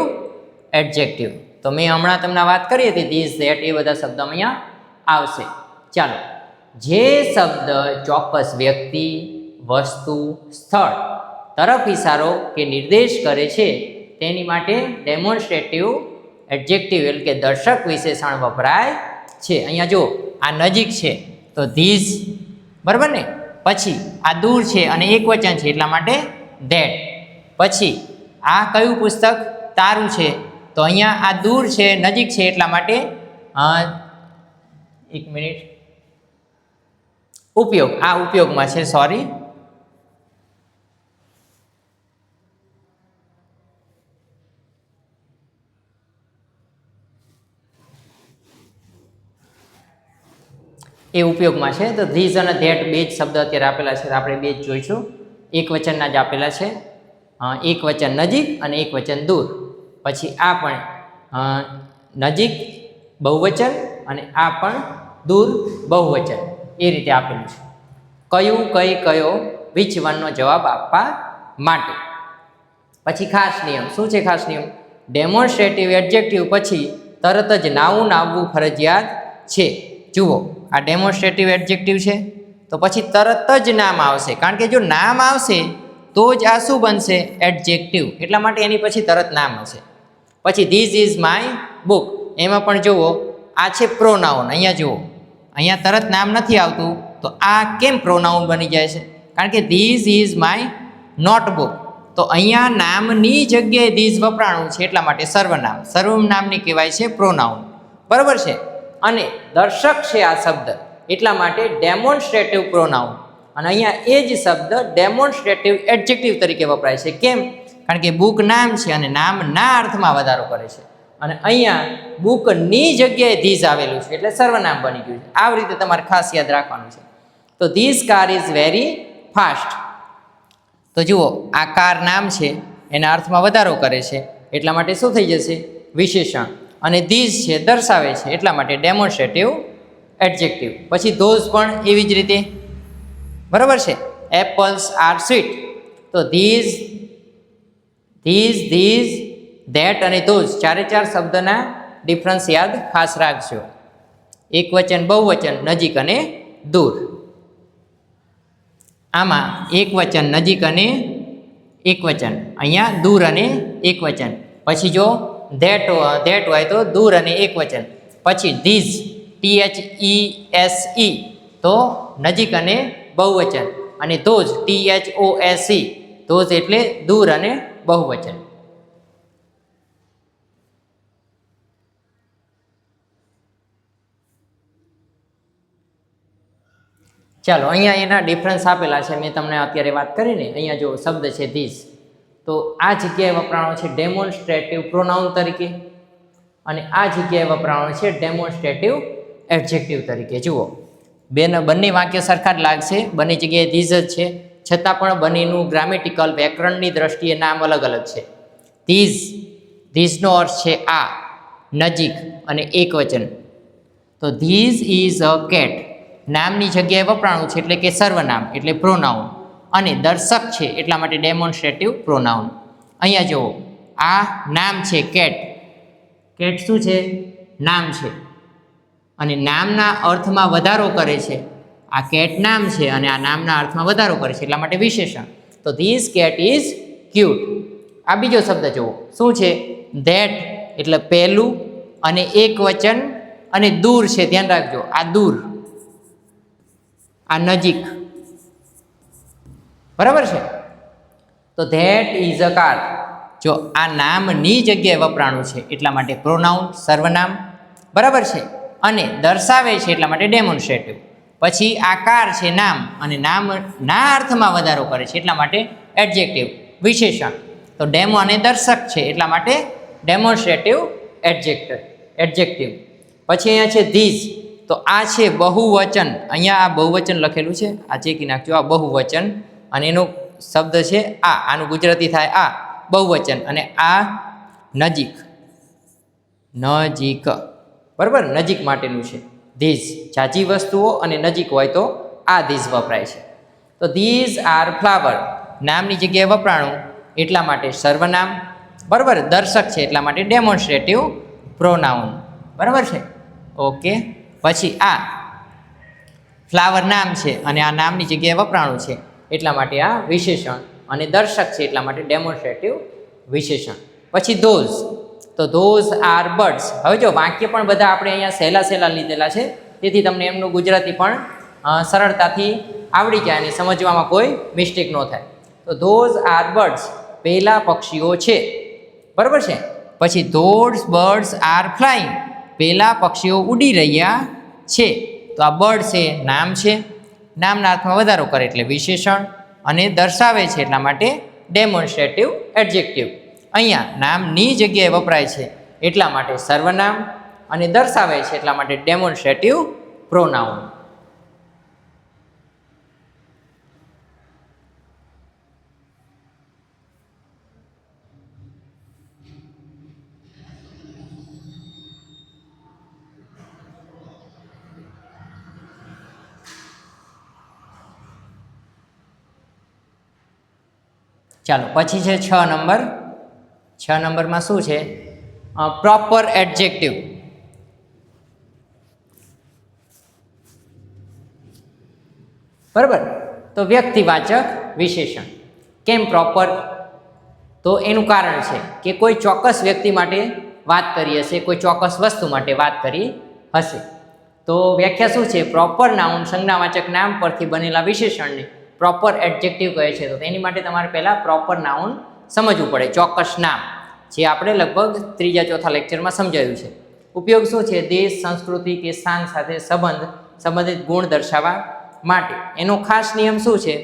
એડજેક્ટિવ. તો મેં હમણાં તમને વાત કરી હતી ધીસ, ધેટ, એ બધા શબ્દો અહીંયા આવશે. ચાલો, જે શબ્દ ચોક્કસ વ્યક્તિ, વસ્તુ, સ્થળ તરફ ઇશારો કે નિર્દેશ કરે છે તેની માટે ડેમોન્સ્ટ્રેટિવ એડજેક્ટિવ એટલે કે દર્શક વિશેષણ વપરાય છે. અહીંયા જો આ નજીક છે તો ધીસ, બરાબર ને? પછી આ દૂર છે અને એક વચન છે એટલા માટે ધેટ. પછી આ કયું પુસ્તક? તારું છે, તો અહીંયા આ દૂર છે, નજીક છે એટલા માટે એક મિનિટ, ઉપયોગ. આ ઉપયોગમાં છે, સોરી. એ ઉપયોગમાં છે. તો ધીસ અને ધેટ બે જ શબ્દ અત્યારે આપેલા છે, આપણે બે જ જોઈશું. એક વચનના જ આપેલા છે. એક વચન નજીક અને એક વચન દૂર. પછી આ પણ નજીક બહુવચન અને આ પણ દૂર બહુવચન, એ રીતે આપેલું છે. કયું, કઈ, કયો, વિચ વનનો જવાબ આપવા માટે. પછી ખાસ નિયમ શું છે? ખાસ નિયમ ડેમોન્સ્ટ્રેટિવ એડજેક્ટિવ પછી તરત જ નાઉન આવવું ફરજિયાત છે. જુઓ, આ ડેમોન્સ્ટ્રેટિવ એડજેક્ટિવ છે તો પછી તરત જ નામ આવશે. કારણ કે જો નામ આવશે તો જ આ શું બનશે? એડજેક્ટિવ. એટલા માટે એની પછી તરત નામ હશે. પછી ધીસ ઇઝ માય બુક, એમાં પણ જુઓ આ છે પ્રોનાઉન. અહીંયા જુઓ, અહીંયા તરત નામ નથી આવતું, તો આ કેમ પ્રોનાઉન બની જાય છે? કારણ કે ધીસ ઇઝ માય નોટબુક, તો અહીંયા નામની જગ્યાએ ધીસ વપરાણું છે એટલા માટે સર્વનામ. સર્વનામને કહેવાય છે પ્રોનાઉન. બરાબર છે? અને દર્શક છે આ શબ્દ એટલા માટે ડેમોન્સ્ટ્રેટિવ પ્રોનાઉન. અને અહીંયા એ જ શબ્દ ડેમોન્સ્ટ્રેટિવ એડજેક્ટિવ તરીકે વપરાય છે. કેમ? કારણ કે બુક નામ છે અને નામના અર્થમાં વધારો કરે છે. અને અહીંયા બુકની જગ્યાએ ધીસ આવેલું છે એટલે સર્વનામ બની ગયું છે. આવી રીતે તમારે ખાસ યાદ રાખવાનું છે. તો this car is very fast, તો જુઓ આ કાર નામ છે, એના અર્થમાં વધારો કરે છે એટલા માટે શું થઈ જશે? વિશેષણ. અને ધીસ છે દર્શાવે છે એટલા માટે ડેમોન્સ્ટ્રેટિવ એડજેક્ટિવ. પછી ધોઝ પણ એવી જ રીતે, બરાબર છે? એપલ્સ આર સ્વીટ, તો ધીઝ, ધેટ અને ધોઝ, ચારે ચાર શબ્દના ડિફરન્સ યાદ ખાસ રાખજો. એક વચન, બહુવચન, નજીક અને દૂર. આમાં એક વચન નજીક અને એક વચન, અહીંયા દૂર અને એક વચન. પછી જો ધેટ હોય તો દૂર અને એક વચન. પછી ધીઝ, THESE, તો નજીક અને બહુવચન. અને ધોઝ, THOSE, ધોઝ એટલે દૂર અને બહુવચન. ચાલો અહીંયા એના ડિફરન્સ આપેલા છે, મેં તમને અત્યારે વાત કરીને. અહીંયા જો શબ્દ છે ધીસ, તો આ જગ્યાએ વપરાણો છે ડેમોન્સ્ટ્રેટિવ પ્રોનાઉન તરીકે અને આ જગ્યાએ વપરાણો છે ડેમોન્સ્ટ્રેટિવ એડજેક્ટિવ તરીકે. જુઓ બંને વાક્ય સરખા જ લાગશે, બંને જગ્યાએ ધીસ જ છે, છતાં પણ બંનેનું ગ્રામેટિકલ વ્યાકરણની દ્રષ્ટિએ નામ અલગ અલગ છે. ધીસનો અર્થ છે આ, નજીક અને એકવચન. તો ધીસ ઇઝ અ કેટ નામની જગ્યાએ વપરાણું છે એટલે કે સર્વનામ એટલે પ્રોનાઉન, અને દર્શક છે એટલા માટે ડેમોન્સ્ટ્રેટિવ પ્રોનાઉન. અહીંયા જુઓ આ નામ છે કેટ. કેટ શું છે? નામ છે, અને નામના અર્થમાં વધારો કરે છે. આ કેટ નામ છે અને આ નામના અર્થમાં વધારો કરે છે એટલા માટે વિશેષણ. તો ધીસ કેટ ઇઝ ક્યુટ. આ બીજો શબ્દ જુઓ શું છે? ધેટ એટલે પહેલું અને એક વચન અને દૂર છે, ધ્યાન રાખજો આ દૂર, આ નજીક, બરાબર છે. તો ધેટ ઇઝ અ કાર. જો આ નામની જગ્યાએ વપરાણું છે એટલા માટે પ્રોનાઉન સર્વનામ, બરાબર છે, અને દર્શાવે છે એટલા માટે ડેમોન્સ્ટ્રેટિવ. પછી આ કાર છે નામ, અને નામના અર્થમાં વધારો કરે છે એટલા માટે એડજેક્ટિવ વિશેષણ. તો ડેમો અને દર્શક છે એટલા માટે ડેમોન્સ્ટ્રેટિવ એડજેક્ટિવ. પછી અહીંયા છે ધીસ, તો આ છે બહુવચન. અહીંયા આ બહુવચન લખેલું છે, આ ચેકી નાખજો, આ બહુવચન, અને એનો શબ્દ છે આ, આનું ગુજરાતી થાય આ બહુવચન, અને આ નજીક, બરાબર, નજીક માટેનું છે ધીસ. ઝાઝી વસ્તુઓ અને નજીક હોય તો આ ધીસ વપરાય છે. તો ધીઝ આર ફ્લાવર નામની જગ્યાએ વપરાણું એટલા માટે સર્વનામ, બરાબર, દર્શક છે એટલા માટે ડેમોન્સ્ટ્રેટિવ પ્રોનાઉન, બરાબર છે. ઓકે, પછી આ ફ્લાવર નામ છે અને આ નામની જગ્યાએ વપરાણું છે એટલા માટે આ વિશેષણ, અને દર્શક છે એટલા માટે ડેમોન્સ્ટ્રેટિવ વિશેષણ. પછી ધોઝ, તો ધોઝ આર બર્ડ્સ. હવે જો વાક્ય પણ બધા આપણે અહીંયા સહેલા લીધેલા છે, તેથી તમને એમનું ગુજરાતી પણ સરળતાથી આવડી જાય અને સમજવામાં કોઈ મિસ્ટેક ન થાય. તો ધોઝ આર બર્ડ્સ પહેલા પક્ષીઓ છે, બરાબર છે. પછી ધોઝ બર્ડ્સ આર ફ્લાઇંગ પહેલા પક્ષીઓ ઉડી રહ્યા છે. તો આ બર્ડ છે નામ છે, નામના અર્થમાં વધારો કરે એટલે વિશેષણ, અને દર્શાવે છે એટલા માટે ડેમોન્સ્ટ્રેટિવ એડજેક્ટિવ. અહીંયા નામની જગ્યાએ વપરાય છે એટલા માટે સર્વનામ, અને દર્શાવે છે એટલા માટે ડેમોન્સ્ટ્રેટિવ પ્રોનાઉન. ચાલો પછી છે 6 નંબર. 6 નંબરમાં શું છે? Proper adjective. બરાબર, તો વ્યક્તિવાચક વિશેષણ. કેમ પ્રોપર? તો એનું કારણ છે કે કોઈ ચોક્કસ વ્યક્તિ માટે વાત કરી હશે, કોઈ ચોક્કસ વસ્તુ માટે વાત કરી હશે. તો વ્યાખ્યા શું છે? પ્રોપર નાઉન સંજ્ઞાવાચક નામ પરથી બનેલા વિશેષણને પ્રોપર એડજેક્ટિવ કહે છે. તો તેની માટે તમારે પહેલાં પ્રોપર નાઉન સમજવું પડે, ચોક્કસ નામ, જે આપણે લગભગ 3-4 લેક્ચરમાં સમજાવ્યું છે. ઉપયોગ શું છે? દેશ, સંસ્કૃતિ કે સ્થાન સાથે સંબંધિત ગુણ દર્શાવવા માટે. એનો ખાસ નિયમ શું છે?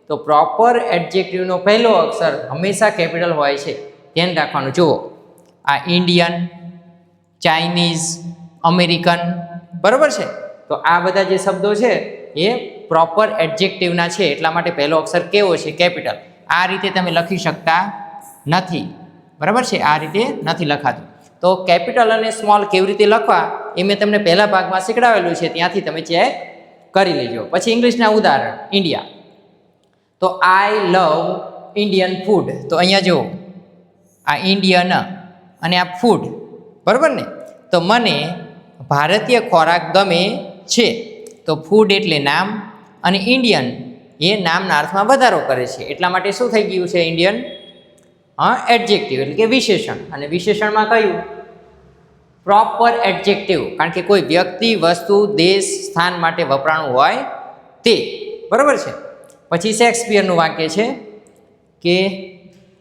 તો પ્રોપર એડજેક્ટિવનો પહેલો અક્ષર હંમેશા કેપિટલ હોય છે, ધ્યાન રાખવાનું. જુઓ આ ઇન્ડિયન, ચાઇનીઝ, અમેરિકન, બરાબર છે. તો આ બધા જે શબ્દો છે એ પ્રોપર એડજેક્ટિવના છે એટલા માટે પહેલો અક્ષર કેવો છે? કેપિટલ. આ રીતે તમે લખી શકતા નથી, બરાબર છે, આ રીતે નથી લખાતું. તો કેપિટલ અને સ્મોલ કેવી રીતે લખવા એ મેં તમને પહેલા ભાગમાં શીખડાવેલું છે, ત્યાંથી તમે ચેક કરી લેજો. પછી ઇંગ્લિશના ઉદાહરણ. ઇન્ડિયા, તો આઈ લવ ઇન્ડિયન ફૂડ. તો અહીંયા જુઓ આ ઇન્ડિયન અને આ ફૂડ, બરાબર ને. તો મને ભારતીય ખોરાક ગમે છે. તો ફૂડ એટલે નામ, અને ઇન્ડિયન એ નામના અર્થમાં વધારો કરે છે એટલા માટે શું થઈ ગયું છે? ઇન્ડિયન એડજેક્ટિવ એટલે કે વિશેષણ. અને વિશેષણમાં કયું? પ્રોપર એડજેક્ટિવ, કારણ કે કોઈ વ્યક્તિ, વસ્તુ, દેશ, સ્થાન માટે વપરાણું હોય તે, બરાબર છે. પછી શેક્સપિયરનું વાક્ય છે, કે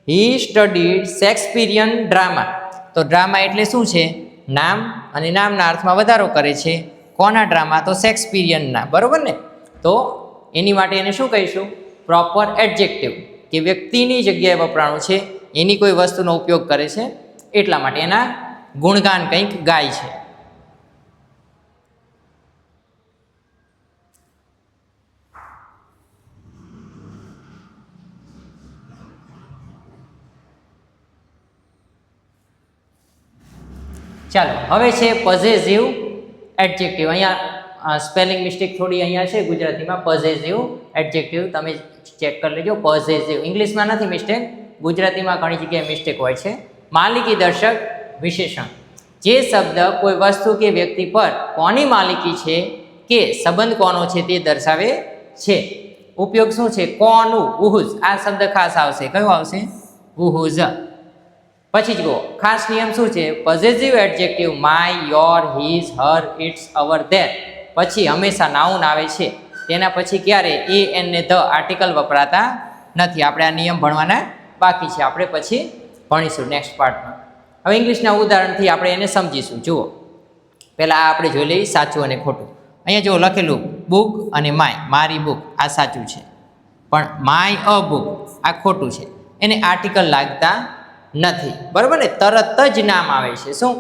હી સ્ટડીડ શેક્સપિયરિયન ડ્રામા. તો ડ્રામા એટલે શું છે? નામ, અને નામના અર્થમાં વધારો કરે છે. કોના ડ્રામા? તો શેક્સપિયરિયનના, બરોબર ને? તો એની માટે એને શું કહીશું? પ્રોપર એડજેક્ટિવ, કે વ્યક્તિની જગ્યાએ વપરાણું છે, એની કોઈ વસ્તુનો ઉપયોગ કરે છે, એટલા માટે એના ગુણગાન કંઈક ગાય છે. ચાલો, હવે છે પોઝેસિવ એડજેક્ટિવ. અહીંયા સ્પેલિંગ મિસ્ટેક થોડી અહીંયા છે ગુજરાતીમાં. પોઝેસિવ એડજેક્ટિવ તમે ચેક કરી લેજો. પોઝેસિવ ઇંગ્લિશમાં નથી મિસ્ટેક, ગુજરાતીમાં ઘણી જગ્યાએ મિસ્ટેક હોય છે. માલિકી દર્શક વિશેષણ. જે શબ્દ કોઈ વસ્તુ કે વ્યક્તિ પર કોની માલિકી છે કે સંબંધ કોનો છે તે દર્શાવે છે. ઉપયોગ શું છે? કોનું, ઉહુઝ. આ શબ્દ ખાસ આવશે. કયો આવશે? ઉહુઝ. પછી જ ગો ખાસ નિયમ શું છે? Possessive adjective my, your, his, her, its, our, their પછી હંમેશા નાઉન આવે છે. તેના પછી ક્યારે એ, એન ને ધ આર્ટિકલ વપરાતા નથી. આપણે આ નિયમ ભણવાના બાકી છે, આપણે પછી ભણીશું નેક્સ્ટ પાર્ટમાં. હવે ઇંગ્લિશના ઉદાહરણથી આપણે એને સમજીશું. જુઓ, પહેલાં આ આપણે જોઈ લઈએ સાચું અને ખોટું. અહીંયા જો લખેલું બુક અને માય, મારી બુક, આ સાચું છે. પણ માય અ બુક આ ખોટું છે. એને આર્ટિકલ લાગતા નથી, બરાબર ને? તરત જ નામ આવે છે. શું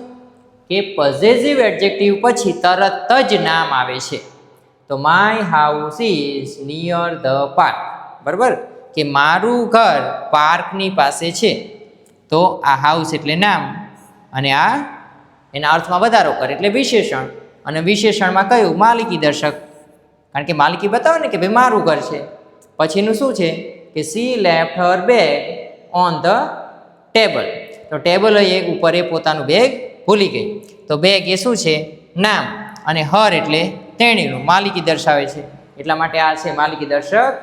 કે પોઝેસિવ એડજેક્ટિવ પછી તરત જ નામ આવે છે. તો my house is near the park, બરાબર? કે મારું ઘર પાર્કની પાસે છે. તો આ હાઉસ એટલે નામ, અને આ એના અર્થમાં વધારો કરે એટલે વિશેષણ. અને વિશેષણમાં કયું? માલિકી દર્શક, કારણ કે માલિકી બતાવે ને કે ભાઈ મારું ઘર છે. પછીનું શું છે કે C left Har bag on the table. તો ટેબલ એક ઉપર એ પોતાનું બેગ ભૂલી ગઈ. તો બેગ એ શું છે? નામ, અને હર એટલે તેણીનું, માલિકી દર્શાવે છે. એટલા માટે આ છે માલિકી દર્શક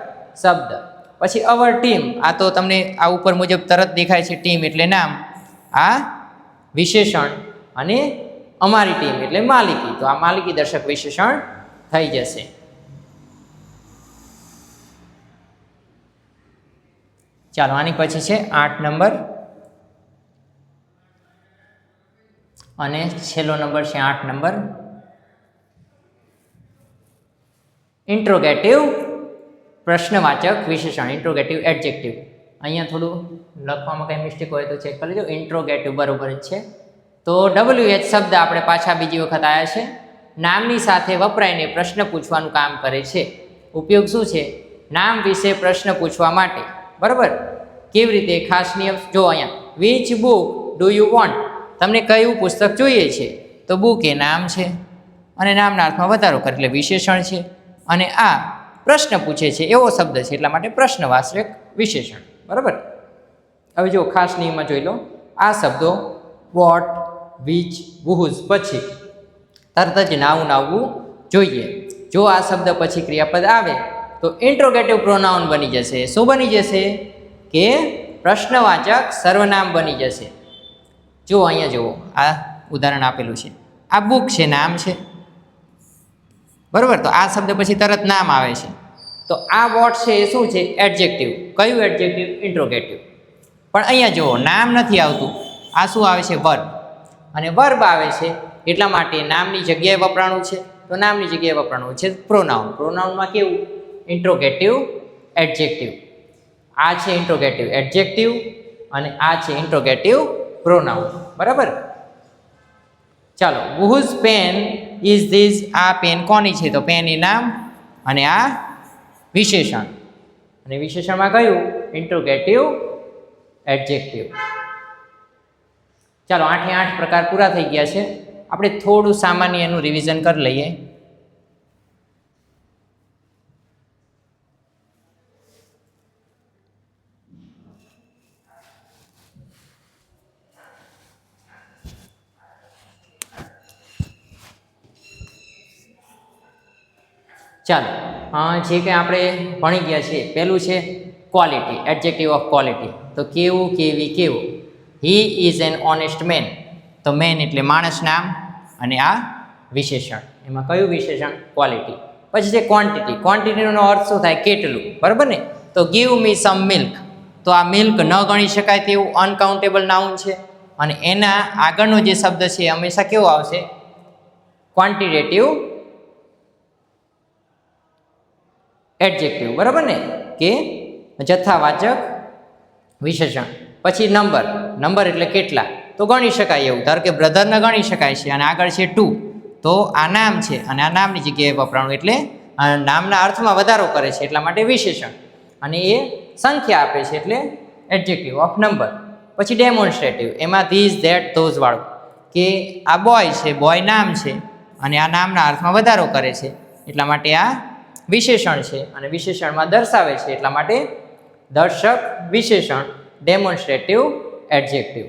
શબ્દ. પછી અવર ટીમ, આ તો તમને આ ઉપર મુજબ તરત દેખાય છે. ટીમ એટલે નામ, આ વિશેષણ, અને અમારી ટીમ એટલે માલિકી. તો આ માલિકી દર્શક વિશેષણ થઈ જશે. ચાલો, આની પછી છે 8 નંબર, અને છેલ્લો નંબર છે 8 નંબર, ઇન્ટ્રોગેટિવ પ્રશ્નવાચક વિશેષણ, ઇન્ટ્રોગેટિવ એડજેક્ટિવ. અહીંયા થોડું લખવામાં કંઈ મિસ્ટેક હોય તો ચેક કરી લેજો. ઇન્ટ્રોગેટિવ બરોબર જ છે. તો WH શબ્દ આપણે પાછા બીજી વખત આવ્યા છે. નામની સાથે વપરાઈને પ્રશ્ન પૂછવાનું કામ કરે છે. ઉપયોગ શું છે? નામ વિશે પ્રશ્ન પૂછવા માટે, બરાબર? કેવી રીતે? ખાસ નિયમ જો અહીંયા, which book do you want? તમને કયું પુસ્તક જોઈએ છે? તો બુક એ નામ છે, અને નામના અર્થમાં વધારો કરે એટલે વિશેષણ છે. અને આ પ્રશ્ન પૂછે છે એવો શબ્દ છે, એટલા માટે પ્રશ્નવાચક વિશેષણ, બરાબર? હવે જો ખાસ નિયમમાં જોઈ લો, આ શબ્દો વોટ, વિચ, હુઝ પછી તરત જ નાઉન આવવું જોઈએ. જો આ શબ્દ પછી ક્રિયાપદ આવે તો ઇન્ટ્રોગેટિવ પ્રોનાઉન બની જશે. શું બની જશે? કે પ્રશ્નવાચક સર્વનામ બની જશે. જો અહીંયા જુઓ, આ ઉદાહરણ આપેલું છે. આ બુક છે, નામ છે, બરાબર? તો આ શબ્દ પછી તરત નામ આવે છે. તો આ વોટ છે એ શું છે? એડજેક્ટિવ. કયું એડજેક્ટિવ? ઇન્ટ્રોગેટિવ. પણ અહીંયા જુઓ, નામ નથી આવતું. આ શું આવે છે? વર્બ. અને વર્બ આવે છે એટલા માટે નામની જગ્યાએ વપરાણું છે. તો નામની જગ્યાએ વપરાણું છે પ્રોનાઉન. પ્રોનાઉનમાં કેવું? Interrogative adjective. આ છે ઇન્ટ્રોગેટિવ એડજેક્ટિવ, અને આ છે ઇન્ટ્રોગેટિવ પ્રોનાઉન, બરાબર? ચાલો, હુઝ પેન ઇઝ ધીસ? આ પેન કોની છે? તો પેન એ નામ, અને આ વિશેષણ. અને વિશેષણમાં કયું? Interrogative adjective. ચાલો, 8 એ 8 પ્રકાર પૂરા થઈ ગયા છે. આપણે થોડું સામાન્ય એનું રિવિઝન કરી લઈએ. ચાલો, જે કંઈ આપણે ભણી ગયા છીએ, પહેલું છે ક્વોલિટી, એડજેક્ટિવ ઓફ ક્વોલિટી. તો કેવું, કેવી, કેવું. He is an honest man. તો મેન એટલે માણસ નામ, અને આ વિશેષણ. એમાં કયું વિશેષણ? ક્વોલિટી. પછી છે ક્વોન્ટિટી. ક્વોન્ટિટીનો અર્થ શું થાય? કેટલું, બરાબર ને? તો ગીવ મી સમ મિલ્ક. તો આ મિલ્ક ન ગણી શકાય તેવું અનકાઉન્ટેબલ નાઉન છે, અને એના આગળનો જે શબ્દ છે એ હંમેશા કેવો આવશે? ક્વોન્ટિટેટિવ એડજેક્ટિવ, બરાબર ને, કે જથ્થાવાચક વિશેષણ. પછી નંબર, નંબર એટલે કેટલા, તો ગણી શકાય એવું. ધારો કે બ્રધરને ગણી શકાય છે અને આગળ છે 2, તો આ નામ છે અને આ નામની જગ્યાએ વપરાણું, એટલે નામના અર્થમાં વધારો કરે છે એટલા માટે વિશેષણ, અને એ સંખ્યા આપે છે એટલે એડજેક્ટિવ ઓફ નંબર. પછી ડેમોન્સ્ટ્રેટિવ, એમાં ધીસ ધેટ ધોઝ વાળું, કે આ બોય છે, બોય નામ છે અને આ નામના અર્થમાં વધારો કરે છે એટલા માટે આ વિશેષણ છે, અને વિશેષણમાં દર્શાવે છે એટલા માટે દર્શક વિશેષણ, ડેમોન્સ્ટ્રેટિવ એડજેક્ટિવ.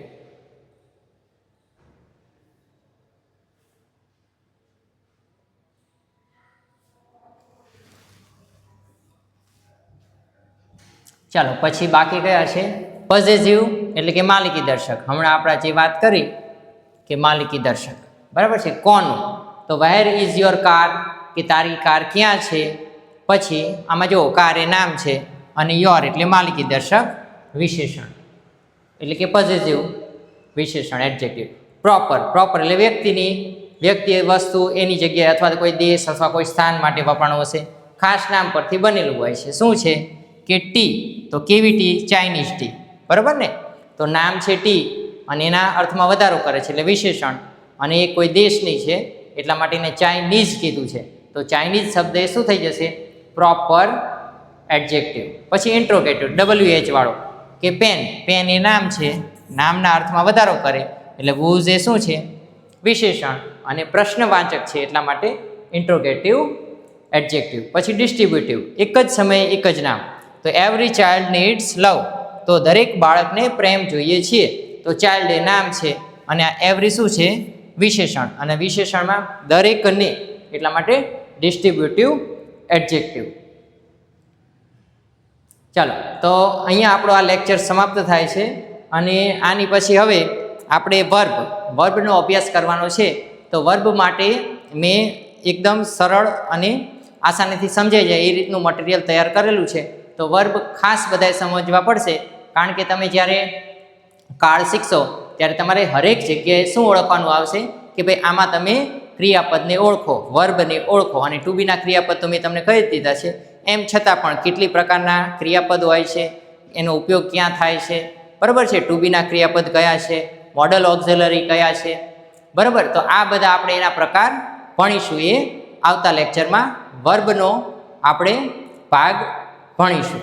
ચાલો પછી બાકી કયા છે? પોઝેસિવ એટલે કે માલિકી દર્શક. હમણાં આપણે જે વાત કરી કે માલિકી દર્શક, બરાબર છે. કોનું? તો વેર ઇઝ યોર કાર, કે તારી કાર ક્યાં છે. પછી આમાં જો કાર એ નામ છે અને યોર એટલે માલિકી દર્શક વિશેષણ, એટલે કે પોઝેસિવ વિશેષણ એડજેક્ટિવ. પ્રોપર, પ્રોપર એટલે વ્યક્તિની, વ્યક્તિ વસ્તુ એની જગ્યાએ અથવા કોઈ દેશ અથવા કોઈ સ્થાન માટે વપરાણું હશે, ખાસ નામ પરથી બનેલું હોય છે. શું છે? કે ટી, તો કેવી ટી? ચાઇનીઝ ટી, બરાબર ને. તો નામ છે ટી અને એના અર્થમાં વધારો કરે છે એટલે વિશેષણ, અને એ કોઈ દેશની છે એટલા માટે એને ચાઇનીઝ કીધું છે, તો ચાઇનીઝ શબ્દ એ શું થઈ જશે? Proper adjective. પછી ઇન્ટ્રોગેટિવ, WH વાળો, કે પેન, પેન એ નામ છે, નામના અર્થમાં વધારો કરે એટલે વૂઝ એ શું છે? વિશેષણ, અને પ્રશ્નવાચક છે એટલા માટે ઇન્ટ્રોગેટિવ એડજેક્ટિવ. પછી ડિસ્ટ્રીબ્યુટિવ, એક જ સમયે એક જ નામ, તો એવરી ચાઇલ્ડ નીડ્સ લવ, તો દરેક બાળકને પ્રેમ જોઈએ છીએ, તો ચાઇલ્ડ એ નામ છે અને આ એવરી શું છે? વિશેષણ, અને વિશેષણમાં દરેકને એટલા માટે ડિસ્ટ્રીબ્યુટિવ એડજેક્ટિવ. ચાલો તો અહીંયા આપણો આ લેક્ચર સમાપ્ત થાય છે, અને આની પછી હવે આપણે વર્બનો અભ્યાસ કરવાનો છે. તો વર્બ માટે મેં એકદમ સરળ અને આસાનીથી સમજાઈ જાય એ રીતનું મટીરિયલ તૈયાર કરેલું છે. તો વર્બ ખાસ બધાએ સમજવા પડશે, કારણ કે તમે જ્યારે કાળ શીખશો ત્યારે તમારે હરેક જગ્યાએ શું ઓળખવાનું આવશે કે ભાઈ આમાં તમે ક્રિયાપદને ઓળખો, વર્બને ઓળખો, અને ટુ બીના ક્રિયાપદ તો મેં તમને કહી જ દીધા છે. એમ છતાં પણ કેટલી પ્રકારના ક્રિયાપદ હોય છે, એનો ઉપયોગ ક્યાં થાય છે, બરાબર છે. ટુ બીના ક્રિયાપદ કયા છે, મોડલ ઓક્ઝિલરી કયા છે, બરાબર. તો આ બધા આપણે એના પ્રકાર ભણીશું. એ આવતા લેક્ચરમાં વર્બનો આપણે ભાગ ભણીશું.